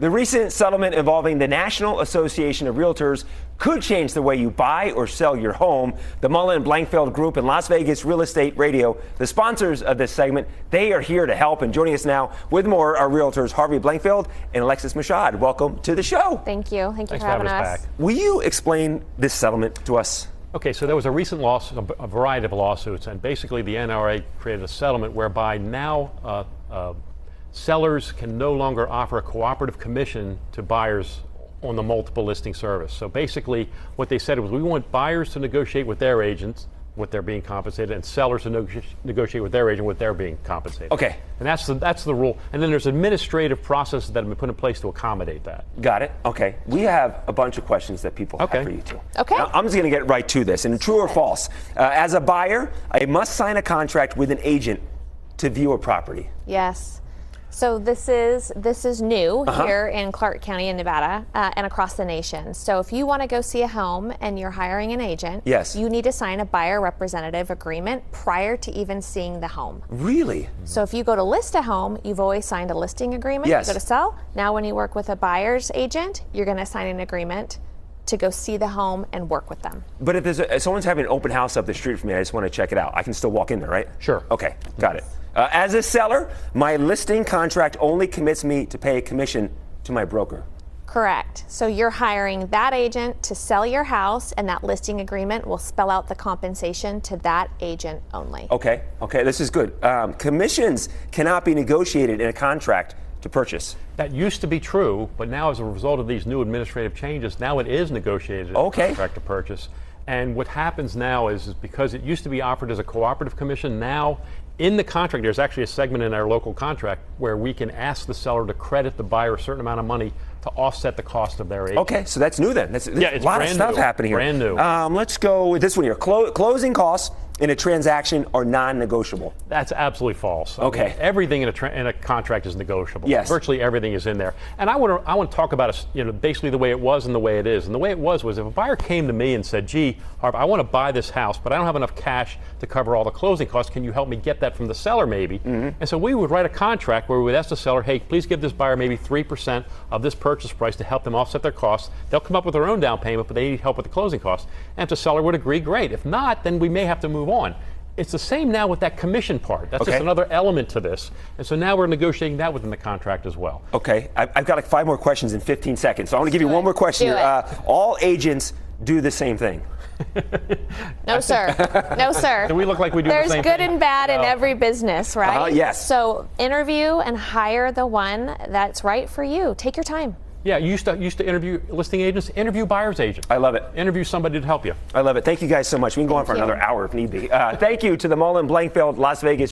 The recent settlement involving the National Association of Realtors could change the way you buy or sell your home. The Mullen & Blankfeld Group and Las Vegas Real Estate Radio, the sponsors of this segment, they are here to help. And joining us now with more are realtors Harvey Blankfeld and Alexis Mashad. Welcome to the show. Thank you. Thanks for having us. Back. Will you explain this settlement to us? Okay, so there was a recent lawsuit, a variety of lawsuits, and basically the NRA created a settlement whereby now sellers can no longer offer a cooperative commission to buyers on the multiple listing service. So basically what they said was we want buyers to negotiate with their agents what they're being compensated, and sellers to negotiate with their agent what they're being compensated. Okay. And that's the rule. And then there's administrative processes that have been put in place to accommodate that. Got it. Okay. We have a bunch of questions that people have for you too. Okay. Now, I'm just going to get right to this. And true or false, as a buyer, I must sign a contract with an agent to view a property. Yes. So this is new here in Clark County in Nevada and across the nation. So if you want to go see a home and you're hiring an agent, yes, you need to sign a buyer representative agreement prior to even seeing the home. Really? So if you go to list a home, you've always signed a listing agreement. Yes. You go to sell. Now when you work with a buyer's agent, you're going to sign an agreement to go see the home and work with them. But if there's someone's having an open house up the street from me, I just want to check it out. I can still walk in there, right? Sure. Okay, got it. As a seller, my listing contract only commits me to pay a commission to my broker. Correct. So you're hiring that agent to sell your house, and that listing agreement will spell out the compensation to that agent only. Okay, this is good. Commissions cannot be negotiated in a contract to purchase. That used to be true, but now as a result of these new administrative changes, now it is negotiated in a contract to purchase. And what happens now is because it used to be offered as a cooperative commission, now in the contract, there's actually a segment in our local contract where we can ask the seller to credit the buyer a certain amount of money to offset the cost of their agent. Okay, so that's new then. There's it's a lot of stuff happening here. Brand new. Let's go with this one here. Closing costs in a transaction are non-negotiable. That's absolutely false. Okay. I mean, everything in a contract is negotiable. Yes. Virtually everything is in there. And I want to talk about basically the way it was and the way it is. And the way it was if a buyer came to me and said, "Gee, Harv, I want to buy this house, but I don't have enough cash to cover all the closing costs. Can you help me get that from the seller maybe?" And so we would write a contract where we would ask the seller, "Hey, please give this buyer maybe 3% of this purchase price to help them offset their costs. They'll come up with their own down payment, but they need help with the closing costs." And if the seller would agree, great. If not, then we may have to move on. It's the same now with that commission part. That's just another element to this. And so now we're negotiating that within the contract as well. Okay, I've got like 5 more questions in 15 seconds. So I want to give you one more question here. All agents do the same thing. No, sir. No, sir. Do we look like we do the same thing? There's good and bad in every business, right? Yes. So interview and hire the one that's right for you. Take your time. Yeah, you used to interview listing agents, interview buyer's agents. I love it. Interview somebody to help you. I love it. Thank you guys so much. We can go on for another hour if need be. Thank you to the Mullen & Blankfeld Las Vegas